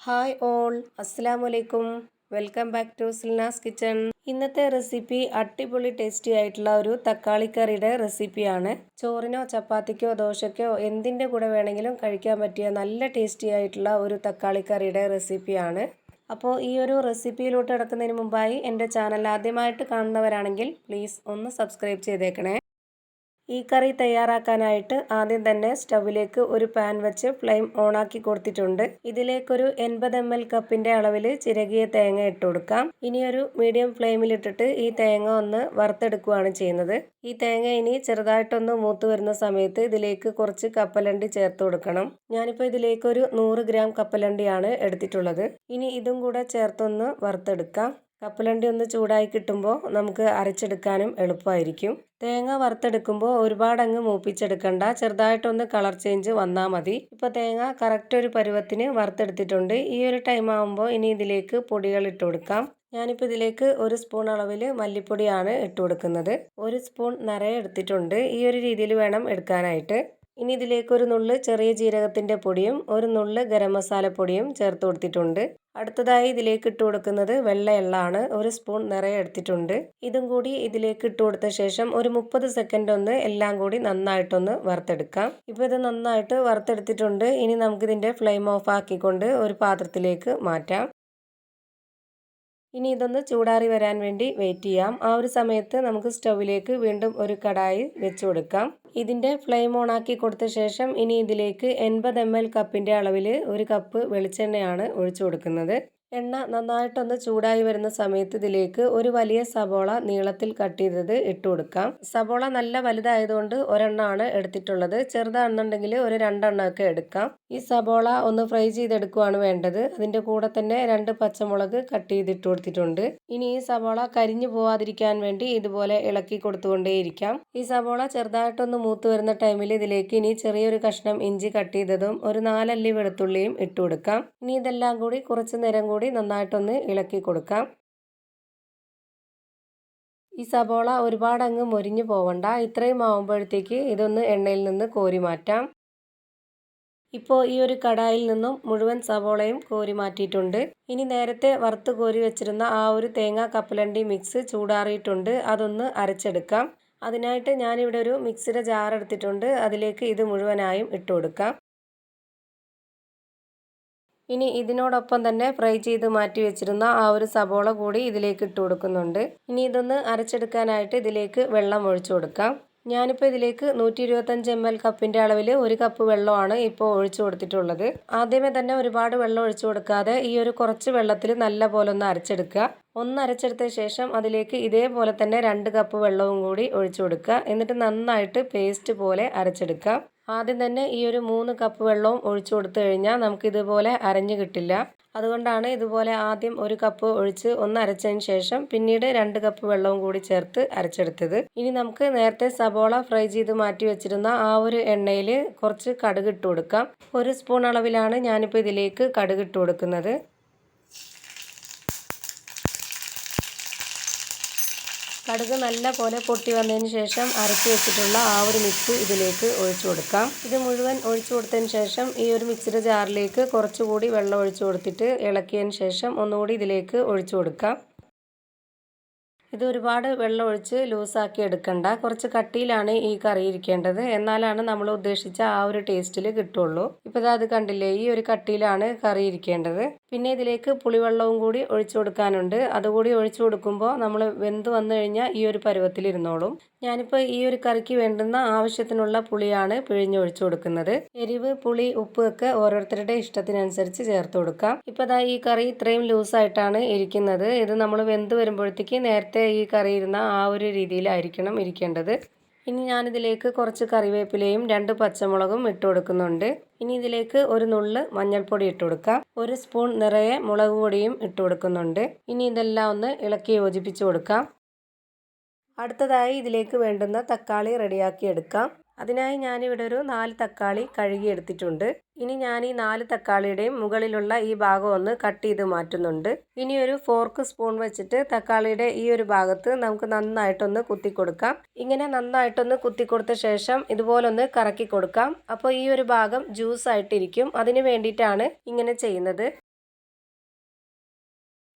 Hi all, അസ്സലാമു അലൈക്കും. Welcome back to Silna's kitchen. ഇന്നത്തെ റെസിപ്പി അടിപൊളി ടേസ്റ്റി ആയിട്ടുള്ള ഒരു തക്കാളിക്കറിയുടെ റെസിപ്പിയാണ്. ചോറിനോ ചപ്പാത്തിക്കോ ദോശയ്ക്കോ എന്തിൻ്റെ കൂടെ വേണമെങ്കിലും കഴിക്കാൻ പറ്റിയ നല്ല ടേസ്റ്റി ആയിട്ടുള്ള ഒരു തക്കാളിക്കറിയുടെ റെസിപ്പിയാണ്. അപ്പോൾ ഈ ഒരു റെസിപ്പിയിലോട്ട് കിടക്കുന്നതിന് മുമ്പായി എൻ്റെ ചാനൽ ആദ്യമായിട്ട് കാണുന്നവരാണെങ്കിൽ പ്ലീസ് ഒന്ന് സബ്സ്ക്രൈബ് ചെയ്തേക്കണേ. ഈ കറി തയ്യാറാക്കാനായിട്ട് ആദ്യം തന്നെ സ്റ്റൗവിലേക്ക് ഒരു പാൻ വെച്ച് ഫ്ലെയിം ഓണാക്കി കൊടുത്തിട്ടുണ്ട്. ഇതിലേക്കൊരു 80 ml കപ്പിൻ്റെ അളവിൽ ചിരകിയ തേങ്ങ ഇട്ട് കൊടുക്കാം. ഇനിയൊരു മീഡിയം ഫ്ലെയിമിലിട്ടിട്ട് ഈ തേങ്ങ ഒന്ന് വറുത്തെടുക്കുകയാണ് ചെയ്യുന്നത്. ഈ തേങ്ങ ഇനി ചെറുതായിട്ടൊന്ന് മൂത്ത് വരുന്ന സമയത്ത് ഇതിലേക്ക് കുറച്ച് കപ്പലണ്ടി ചേർത്ത് കൊടുക്കണം. ഞാനിപ്പോൾ ഇതിലേക്കൊരു 100 ഗ്രാം കപ്പലണ്ടിയാണ് എടുത്തിട്ടുള്ളത്. ഇനി ഇതും കൂടെ ചേർത്തൊന്ന് വറുത്തെടുക്കാം. കപ്പലണ്ടി ഒന്ന് ചൂടായി കിട്ടുമ്പോൾ നമുക്ക് അരച്ചെടുക്കാനും എളുപ്പമായിരിക്കും. തേങ്ങ വറുത്തെടുക്കുമ്പോൾ ഒരുപാടങ്ങ് മൂപ്പിച്ചെടുക്കണ്ട, ചെറുതായിട്ടൊന്ന് കളർ ചേഞ്ച് വന്നാൽ മതി. ഇപ്പോൾ തേങ്ങ കറക്റ്റ് ഒരു പരുവത്തിന് വറുത്തെടുത്തിട്ടുണ്ട്. ഈ ഒരു ടൈം ആകുമ്പോൾ ഇനി ഇതിലേക്ക് പൊടികൾ ഇട്ട് കൊടുക്കാം. ഞാനിപ്പോൾ ഇതിലേക്ക് 1 സ്പൂൺ അളവിൽ മല്ലിപ്പൊടിയാണ് ഇട്ട് കൊടുക്കുന്നത്. 1 സ്പൂൺ നിറയെ എടുത്തിട്ടുണ്ട്. ഈ ഒരു രീതിയിൽ വേണം എടുക്കാനായിട്ട്. ഇനി ഇതിലേക്ക് ഒരു നുള്ള് ചെറിയ ജീരകത്തിൻ്റെ പൊടിയും ഒരു നുള്ള് ഗരം മസാല പൊടിയും ചേർത്ത് കൊടുത്തിട്ടുണ്ട്. അടുത്തതായി ഇതിലേക്ക് ഇട്ട് കൊടുക്കുന്നത് വെള്ള എള്ളാണ്. 1 സ്പൂൺ നിറയെ എടുത്തിട്ടുണ്ട്. ഇതും കൂടി ഇതിലേക്ക് ഇട്ട് കൊടുത്ത ശേഷം ഒരു 30 സെക്കൻഡ് ഒന്ന് എല്ലാം കൂടി നന്നായിട്ടൊന്ന് വറുത്തെടുക്കാം. ഇപ്പോൾ ഇത് നന്നായിട്ട് വറുത്തെടുത്തിട്ടുണ്ട്. ഇനി നമുക്കിതിൻ്റെ ഫ്ലെയിം ഓഫ് ആക്കിക്കൊണ്ട് ഒരു പാത്രത്തിലേക്ക് മാറ്റാം. ഇനി ഇതൊന്ന് ചൂടാറി വരാൻ വേണ്ടി വെയിറ്റ് ചെയ്യാം. ആ ഒരു സമയത്ത് നമുക്ക് സ്റ്റൗവിലേക്ക് വീണ്ടും ഒരു കടായി വെച്ച് കൊടുക്കാം. ഇതിൻ്റെ ഫ്ലെയിം ഓൺ ആക്കി കൊടുത്ത ശേഷം ഇനി ഇതിലേക്ക് 80 ml കപ്പിൻ്റെ അളവിൽ 1 കപ്പ് വെളിച്ചെണ്ണയാണ് ഒഴിച്ചു കൊടുക്കുന്നത്. എണ്ണ നന്നായിട്ടൊന്ന് ചൂടായി വരുന്ന സമയത്ത് ഇതിലേക്ക് ഒരു വലിയ സബോള നീളത്തിൽ കട്ട് ചെയ്തത് ഇട്ട് കൊടുക്കാം. സബോള നല്ല വലുതായതുകൊണ്ട് ഒരെണ്ണമാണ് എടുത്തിട്ടുള്ളത്. ചെറുതാണെന്നുണ്ടെങ്കിൽ ഒരു 2 എണ്ണമൊക്കെ എടുക്കാം. ഈ സബോള ഒന്ന് ഫ്രൈ ചെയ്തെടുക്കുകയാണ് വേണ്ടത്. അതിൻ്റെ കൂടെ തന്നെ 2 പച്ചമുളക് കട്ട് ചെയ്തിട്ട് കൊടുത്തിട്ടുണ്ട്. ഇനി ഈ സബോള കരിഞ്ഞു പോവാതിരിക്കാൻ വേണ്ടി ഇതുപോലെ ഇളക്കി കൊടുത്തുകൊണ്ടേയിരിക്കാം. ഈ സബോള ചെറുതായിട്ടൊന്ന് മൂത്ത് വരുന്ന ടൈമിൽ ഇതിലേക്ക് ഇനി ചെറിയൊരു കഷ്ണം ഇഞ്ചി കട്ട് ചെയ്തതും ഒരു 4 അല്ലി വെളുത്തുള്ളിയും ഇട്ട് കൊടുക്കാം. ഇനി ഇതെല്ലാം കൂടി കുറച്ച് നേരം കൂടി നന്നായിട്ടൊന്ന് ഇളക്കി കൊടുക്കാം. ഈ സബോള ഒരുപാട് അങ്ങ് മൊരിഞ്ഞു പോവണ്ട. ഇത്രയും ആവുമ്പോഴത്തേക്ക് ഇതൊന്ന് എണ്ണയിൽ നിന്ന് കോരി മാറ്റാം. ഇപ്പോൾ ഈ ഒരു കടായിൽ നിന്നും മുഴുവൻ സവോളയും കോരി മാറ്റിയിട്ടുണ്ട്. ഇനി നേരത്തെ വറുത്ത് കോരി വെച്ചിരുന്ന ആ ഒരു തേങ്ങ കപ്പലണ്ടി മിക്സ് ചൂടാറിയിട്ടുണ്ട്. അതൊന്ന് അരച്ചെടുക്കാം. അതിനായിട്ട് ഞാനിവിടെ ഒരു മിക്സിയുടെ ജാർ എടുത്തിട്ടുണ്ട്. അതിലേക്ക് ഇത് മുഴുവനായും ഇട്ട് കൊടുക്കാം. ഇനി ഇതിനോടൊപ്പം തന്നെ ഫ്രൈ ചെയ്ത് മാറ്റി വെച്ചിരുന്ന ആ ഒരു സബോള കൂടി ഇതിലേക്ക് ഇട്ട് കൊടുക്കുന്നുണ്ട്. ഇനി ഇതൊന്ന് അരച്ചെടുക്കാനായിട്ട് ഇതിലേക്ക് വെള്ളം ഒഴിച്ചു കൊടുക്കാം. ഞാനിപ്പോൾ ഇതിലേക്ക് 125 ml കപ്പിൻ്റെ അളവിൽ 1 കപ്പ് വെള്ളമാണ് ഇപ്പോൾ ഒഴിച്ചു കൊടുത്തിട്ടുള്ളത്. ആദ്യമേ തന്നെ ഒരുപാട് വെള്ളം ഒഴിച്ചു കൊടുക്കാതെ ഈ ഒരു കുറച്ച് വെള്ളത്തിൽ നല്ല പോലെ ഒന്ന് അരച്ചെടുക്കുക. ഒന്ന് അരച്ചെടുത്ത ശേഷം അതിലേക്ക് ഇതേപോലെ തന്നെ 2 കപ്പ് വെള്ളവും കൂടി ഒഴിച്ചു കൊടുക്കുക. എന്നിട്ട് നന്നായിട്ട് പേസ്റ്റ് പോലെ അരച്ചെടുക്കുക. ആദ്യം തന്നെ ഈ ഒരു 3 കപ്പ് വെള്ളവും ഒഴിച്ചു കൊടുത്തു കഴിഞ്ഞാൽ നമുക്കിതുപോലെ അരഞ്ഞു കിട്ടില്ല. അതുകൊണ്ടാണ് ഇതുപോലെ ആദ്യം 1 കപ്പ് ഒഴിച്ച് ഒന്ന് അരച്ചതിന് ശേഷം പിന്നീട് 2 കപ്പ് വെള്ളവും കൂടി ചേർത്ത് അരച്ചെടുത്തത്. ഇനി നമുക്ക് നേരത്തെ സബോള ഫ്രൈ ചെയ്ത് മാറ്റി വെച്ചിരുന്ന ആ ഒരു എണ്ണയിൽ കുറച്ച് കടുക് ഇട്ട് കൊടുക്കാം. 1 സ്പൂൺ അളവിലാണ് ഞാനിപ്പോൾ ഇതിലേക്ക് കടുക് ഇട്ട് കൊടുക്കുന്നത്. കടുക് നല്ല പോലെ പൊട്ടി വന്നതിന് ശേഷം അരച്ച് വെച്ചിട്ടുള്ള ആ ഒരു മിക്സ് ഇതിലേക്ക് ഒഴിച്ചു കൊടുക്കാം. ഇത് മുഴുവൻ ഒഴിച്ചു കൊടുത്തതിന് ശേഷം ഈ ഒരു മിക്സിയുടെ ജാറിലേക്ക് കുറച്ചുകൂടി വെള്ളം ഒഴിച്ചു കൊടുത്തിട്ട് ഇളക്കിയതിന് ശേഷം ഒന്നുകൂടി ഇതിലേക്ക് ഒഴിച്ചു കൊടുക്കാം. ഇത് ഒരുപാട് വെള്ളം ഒഴിച്ച് ലൂസാക്കി എടുക്കണ്ട. കുറച്ച് കട്ടിയിലാണ് ഈ കറി ഇരിക്കേണ്ടത്. എന്നാലാണ് നമ്മൾ ഉദ്ദേശിച്ച ആ ഒരു ടേസ്റ്റിൽ കിട്ടുള്ളൂ. ഇപ്പോൾ അത് കണ്ടില്ലേ, ഈ ഒരു കട്ടിയിലാണ് കറി ഇരിക്കേണ്ടത്. പിന്നെ ഇതിലേക്ക് പുളിവെള്ളവും കൂടി ഒഴിച്ചു കൊടുക്കാനുണ്ട്. അതുകൂടി ഒഴിച്ചു കൊടുക്കുമ്പോൾ നമ്മൾ വെന്ത് വന്നു കഴിഞ്ഞാൽ ഈ ഒരു പരുവത്തിലിരുന്നോളും. ഞാനിപ്പോൾ ഈ ഒരു കറിക്ക് വേണ്ടുന്ന ആവശ്യത്തിനുള്ള പുളിയാണ് പിഴിഞ്ഞൊഴിച്ചു കൊടുക്കുന്നത്. എരിവ്, പുളി, ഉപ്പ് ഒക്കെ ഓരോരുത്തരുടെ ഇഷ്ടത്തിനനുസരിച്ച് ചേർത്ത് കൊടുക്കാം. ഇപ്പോൾ ഈ കറി ഇത്രയും ലൂസായിട്ടാണ് ഇരിക്കുന്നത്. ഇത് നമ്മൾ വെന്ത് വരുമ്പോഴത്തേക്ക് നേരത്തെ ഈ കറി ഇരുന്ന ആ ഒരു രീതിയിലായിരിക്കണം ഇരിക്കേണ്ടത്. ഇനി ഞാനിതിലേക്ക് കുറച്ച് കറിവേപ്പിലയും 2 പച്ചമുളകും ഇട്ട് കൊടുക്കുന്നുണ്ട്. ഇനി ഇതിലേക്ക് ഒരു നുള്ള് മഞ്ഞൾപ്പൊടി ഇട്ട് കൊടുക്കാം. 1 സ്പൂൺ നിറയെ മുളക് പൊടിയും ഇട്ട് കൊടുക്കുന്നുണ്ട്. ഇനി ഇതെല്ലാം ഒന്ന് ഇളക്കി യോജിപ്പിച്ച് കൊടുക്കാം. അടുത്തതായി ഇതിലേക്ക് വേണ്ടുന്ന തക്കാളി റെഡിയാക്കി എടുക്കാം. അതിനായി ഞാനിവിടെ ഒരു 4 തക്കാളി കഴുകി എടുത്തിട്ടുണ്ട്. ഇനി ഞാൻ ഈ 4 തക്കാളിയുടെയും മുകളിലുള്ള ഈ ഭാഗം ഒന്ന് കട്ട് ചെയ്ത് മാറ്റുന്നുണ്ട്. ഇനി ഒരു ഫോർക്ക് സ്പൂൺ വെച്ചിട്ട് തക്കാളിയുടെ ഈ ഒരു ഭാഗത്ത് നമുക്ക് നന്നായിട്ടൊന്ന് കുത്തി കൊടുക്കാം. ഇങ്ങനെ നന്നായിട്ടൊന്ന് കുത്തി കൊടുത്ത ശേഷം ഇതുപോലൊന്ന് കറക്കി കൊടുക്കാം. അപ്പോൾ ഈ ഒരു ഭാഗം ജ്യൂസ് ആയിട്ടിരിക്കും. അതിന് വേണ്ടിയിട്ടാണ് ഇങ്ങനെ ചെയ്യുന്നത്.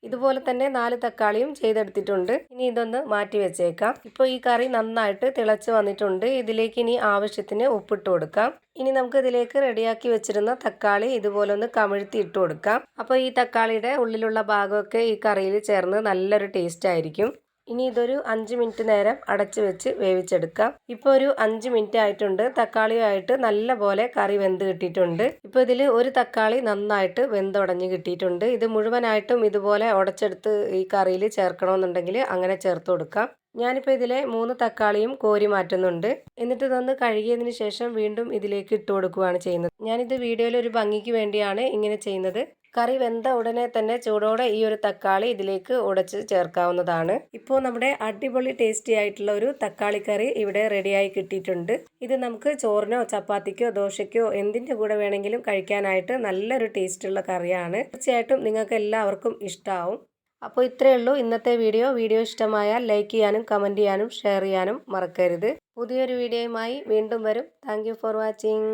ഇതുപോലെ തന്നെ 4 തക്കാളിയും ചെയ്തെടുത്തിട്ടുണ്ട്. ഇനി ഇതൊന്ന് മാറ്റി വെച്ചേക്കാം. ഇപ്പോൾ ഈ കറി നന്നായിട്ട് തിളച്ച് വന്നിട്ടുണ്ട്. ഇതിലേക്ക് ഇനി ആവശ്യത്തിന് ഉപ്പിട്ട് കൊടുക്കാം. ഇനി നമുക്ക് ഇതിലേക്ക് റെഡിയാക്കി വെച്ചിരുന്ന തക്കാളി ഇതുപോലെ ഒന്ന് കമിഴ്ത്തി ഇട്ട് കൊടുക്കാം. അപ്പോൾ ഈ തക്കാളിയുടെ ഉള്ളിലുള്ള ഭാഗമൊക്കെ ഈ കറിയിൽ ചേർന്ന് നല്ലൊരു ടേസ്റ്റ് ആയിരിക്കും. ഇനി ഇതൊരു 5 മിനിറ്റ് നേരം അടച്ചു വെച്ച് വേവിച്ചെടുക്കാം. ഇപ്പോൾ ഒരു 5 മിനിറ്റ് ആയിട്ടുണ്ട്. തക്കാളിയായിട്ട് നല്ല പോലെ കറി വെന്ത് കിട്ടിയിട്ടുണ്ട്. ഇപ്പോൾ ഇതിൽ ഒരു തക്കാളി നന്നായിട്ട് വെന്തുടഞ്ഞ് കിട്ടിയിട്ടുണ്ട്. ഇത് മുഴുവനായിട്ടും ഇതുപോലെ ഉടച്ചെടുത്ത് ഈ കറിയിൽ ചേർക്കണമെന്നുണ്ടെങ്കിൽ അങ്ങനെ ചേർത്ത് കൊടുക്കാം. ഞാനിപ്പോൾ ഇതിലെ 3 തക്കാളിയും കോരി മാറ്റുന്നുണ്ട്. എന്നിട്ട് ഇതൊന്ന് കഴുകിയതിന് ശേഷം വീണ്ടും ഇതിലേക്ക് ഇട്ട് കൊടുക്കുകയാണ് ചെയ്യുന്നത്. ഞാനിത് വീഡിയോയിൽ ഒരു ഭംഗിക്ക് വേണ്ടിയാണ് ഇങ്ങനെ ചെയ്യുന്നത്. കറി വെന്ത ഉടനെ തന്നെ ചൂടോടെ ഈ ഒരു തക്കാളി ഇതിലേക്ക് ഉടച്ച് ചേർക്കാവുന്നതാണ്. ഇപ്പോൾ നമ്മുടെ അടിപൊളി ടേസ്റ്റി ആയിട്ടുള്ള ഒരു തക്കാളി കറി ഇവിടെ റെഡിയായി കിട്ടിയിട്ടുണ്ട്. ഇത് നമുക്ക് ചോറിനോ ചപ്പാത്തിക്കോ ദോശയ്ക്കോ എന്തിൻ്റെ കൂടെ വേണമെങ്കിലും കഴിക്കാനായിട്ട് നല്ലൊരു ടേസ്റ്റുള്ള കറിയാണ്. തീർച്ചയായിട്ടും നിങ്ങൾക്ക് എല്ലാവർക്കും ഇഷ്ടമാവും. അപ്പോൾ ഇത്രയേ ഉള്ളൂ ഇന്നത്തെ വീഡിയോ. വീഡിയോ ഇഷ്ടമായാൽ ലൈക്ക് ചെയ്യാനും കമൻറ്റ് ചെയ്യാനും ഷെയർ ചെയ്യാനും മറക്കരുത്. പുതിയൊരു വീഡിയോയുമായി വീണ്ടും വരും. Thank you for watching.